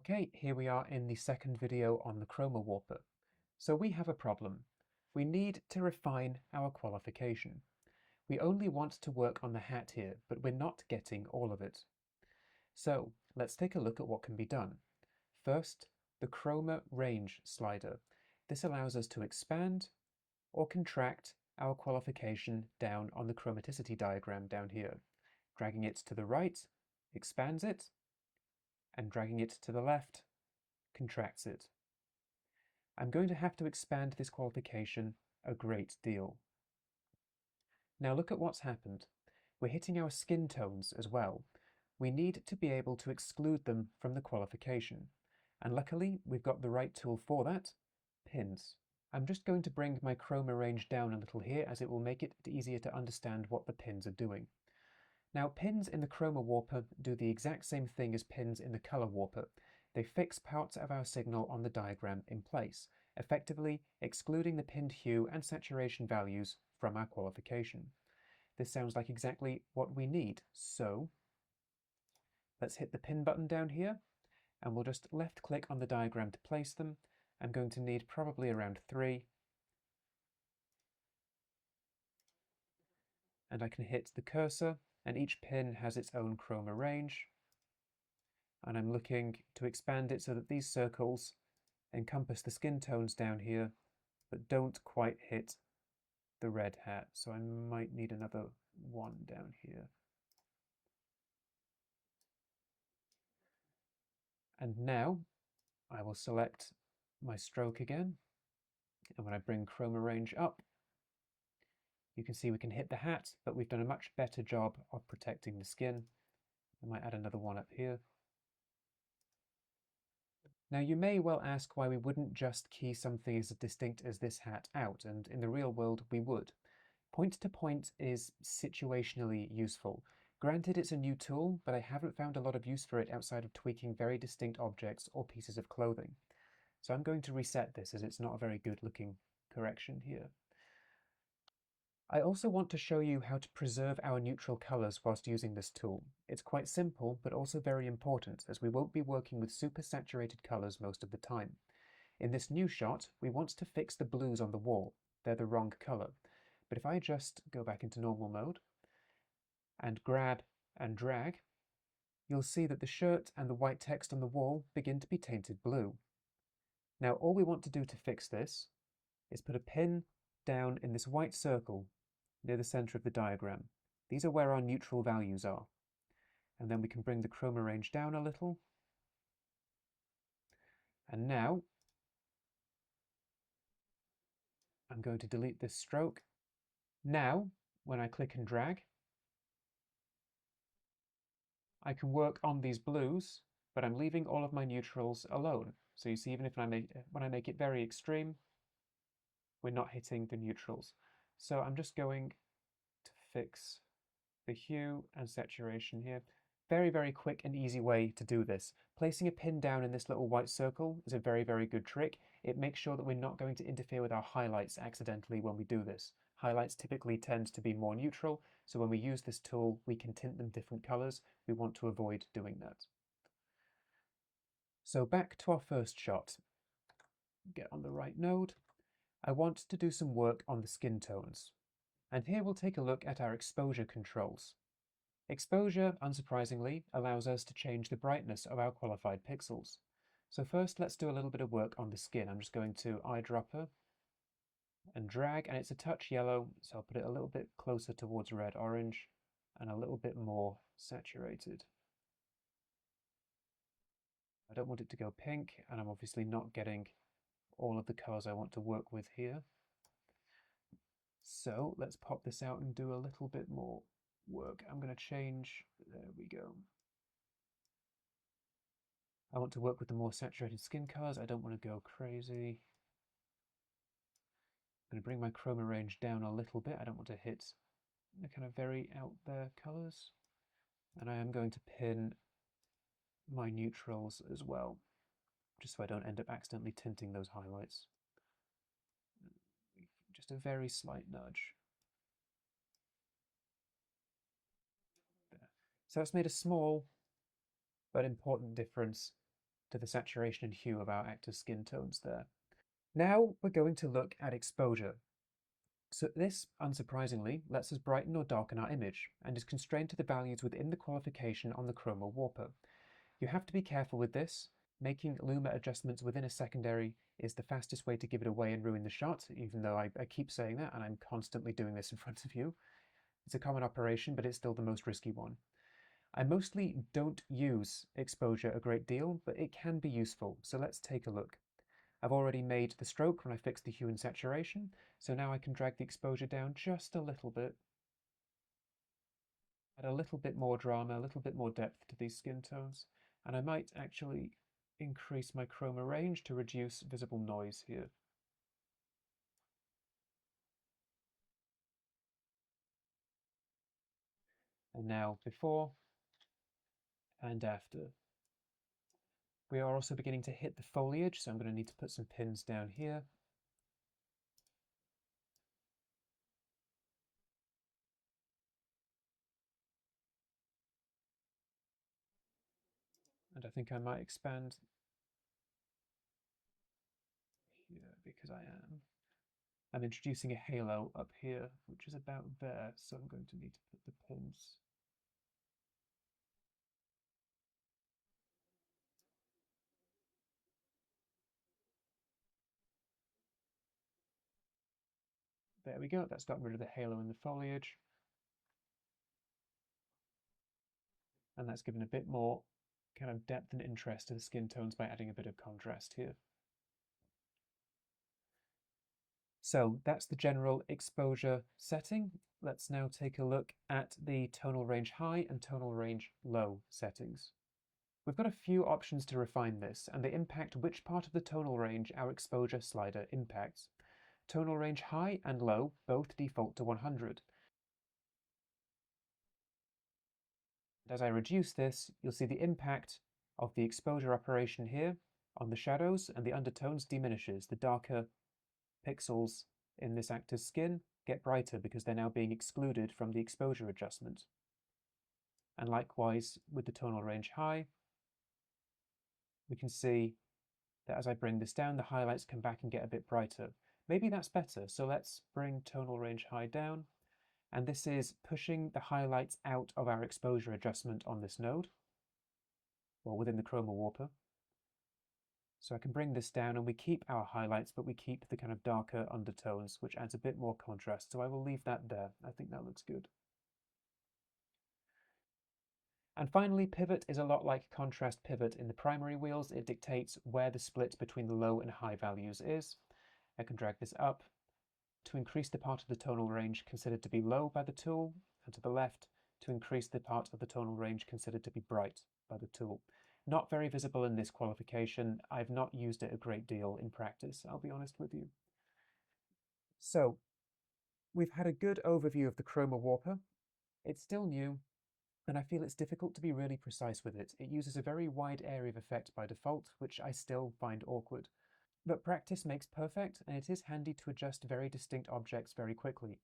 Okay, here we are in the second video on the chroma warper. So we have a problem. We need to refine our qualification. We only want to work on the hat here, but we're not getting all of it. So let's take a look at what can be done. First, the chroma range slider. This allows us to expand or contract our qualification down on the chromaticity diagram down here. Dragging it to the right expands it, and dragging it to the left contracts it. I'm going to have to expand this qualification a great deal. Now look at what's happened. We're hitting our skin tones as well. We need to be able to exclude them from the qualification. And luckily, we've got the right tool for that, pins. I'm just going to bring my chroma range down a little here, as it will make it easier to understand what the pins are doing. Now, pins in the chroma warper do the exact same thing as pins in the color warper. They fix parts of our signal on the diagram in place, effectively excluding the pinned hue and saturation values from our qualification. This sounds like exactly what we need, so let's hit the pin button down here, and we'll just left-click on the diagram to place them. I'm going to need probably around 3, and I can hit the cursor, and each pin has its own chroma range. And I'm looking to expand it so that these circles encompass the skin tones down here, but don't quite hit the red hat. So I might need another one down here. And now I will select my stroke again. And when I bring chroma range up, you can see we can hit the hat, but we've done a much better job of protecting the skin. I might add another one up here. Now you may well ask why we wouldn't just key something as distinct as this hat out, and in the real world we would. Point-to-point is situationally useful. Granted, it's a new tool, but I haven't found a lot of use for it outside of tweaking very distinct objects or pieces of clothing. So I'm going to reset this, as it's not a very good looking correction here. I also want to show you how to preserve our neutral colors whilst using this tool. It's quite simple, but also very important, as we won't be working with super saturated colors most of the time. In this new shot, we want to fix the blues on the wall. They're the wrong color. But if I just go back into normal mode and grab and drag, you'll see that the shirt and the white text on the wall begin to be tainted blue. Now all we want to do to fix this is put a pin down in this white circle near the center of the diagram. These are where our neutral values are. And then we can bring the chroma range down a little. And now I'm going to delete this stroke. Now, when I click and drag, I can work on these blues, but I'm leaving all of my neutrals alone. So you see, even if when I make it very extreme, we're not hitting the neutrals. So I'm just going to fix the hue and saturation here. Very, very quick and easy way to do this. Placing a pin down in this little white circle is a very, very good trick. It makes sure that we're not going to interfere with our highlights accidentally when we do this. Highlights typically tend to be more neutral, so when we use this tool, we can tint them different colors. We want to avoid doing that. So back to our first shot. Get on the right node. I want to do some work on the skin tones. And here we'll take a look at our exposure controls. Exposure, unsurprisingly, allows us to change the brightness of our qualified pixels. So first, let's do a little bit of work on the skin. I'm just going to eyedropper and drag, and it's a touch yellow, so I'll put it a little bit closer towards red-orange and a little bit more saturated. I don't want it to go pink, and I'm obviously not getting all of the colors I want to work with here. So let's pop this out and do a little bit more work. I'm going to change, there we go. I want to work with the more saturated skin colors. I don't want to go crazy. I'm going to bring my chroma range down a little bit. I don't want to hit the kind of very out there colors. And I am going to pin my neutrals as well, just so I don't end up accidentally tinting those highlights. Just a very slight nudge. There. So it's made a small but important difference to the saturation and hue of our actor's skin tones there. Now we're going to look at exposure. So this, unsurprisingly, lets us brighten or darken our image and is constrained to the values within the qualification on the chroma warper. You have to be careful with this. Making luma adjustments within a secondary is the fastest way to give it away and ruin the shot, even though I keep saying that and I'm constantly doing this in front of you. It's a common operation, but it's still the most risky one. I mostly don't use exposure a great deal, but it can be useful, so let's take a look. I've already made the stroke when I fixed the hue and saturation, so now I can drag the exposure down just a little bit. Add a little bit more drama, a little bit more depth to these skin tones, and I might actually increase my chroma range to reduce visible noise here. And now before and after. We are also beginning to hit the foliage, so I'm going to need to put some pins down here. And I think I might expand here because I'm introducing a halo up here, which is about there, so I'm going to need to put the pins. There we go, that's gotten rid of the halo in the foliage. And that's given a bit more kind of depth and interest to the skin tones by adding a bit of contrast here. So that's the general exposure setting. Let's now take a look at the tonal range high and tonal range low settings. We've got a few options to refine this, and they impact which part of the tonal range our exposure slider impacts. Tonal range high and low both default to 100. As I reduce this, you'll see the impact of the exposure operation here on the shadows, and the undertones diminishes. The darker pixels in this actor's skin get brighter because they're now being excluded from the exposure adjustment. And likewise with the tonal range high, we can see that as I bring this down, the highlights come back and get a bit brighter. Maybe that's better, so let's bring tonal range high down, and this is pushing the highlights out of our exposure adjustment on this node, or within the chroma warper. So I can bring this down and we keep our highlights, but we keep the kind of darker undertones, which adds a bit more contrast. So I will leave that there. I think that looks good. And finally, pivot is a lot like contrast pivot in the primary wheels. It dictates where the split between the low and high values is. I can drag this up to increase the part of the tonal range considered to be low by the tool, and to the left to increase the part of the tonal range considered to be bright by the tool. Not very visible in this qualification. I've not used it a great deal in practice, I'll be honest with you. So, we've had a good overview of the chroma warper. It's still new, and I feel it's difficult to be really precise with it. It uses a very wide area of effect by default, which I still find awkward. But practice makes perfect, and it is handy to adjust very distinct objects very quickly.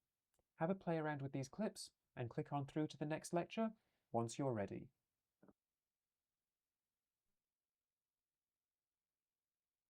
Have a play around with these clips, and click on through to the next lecture once you're ready.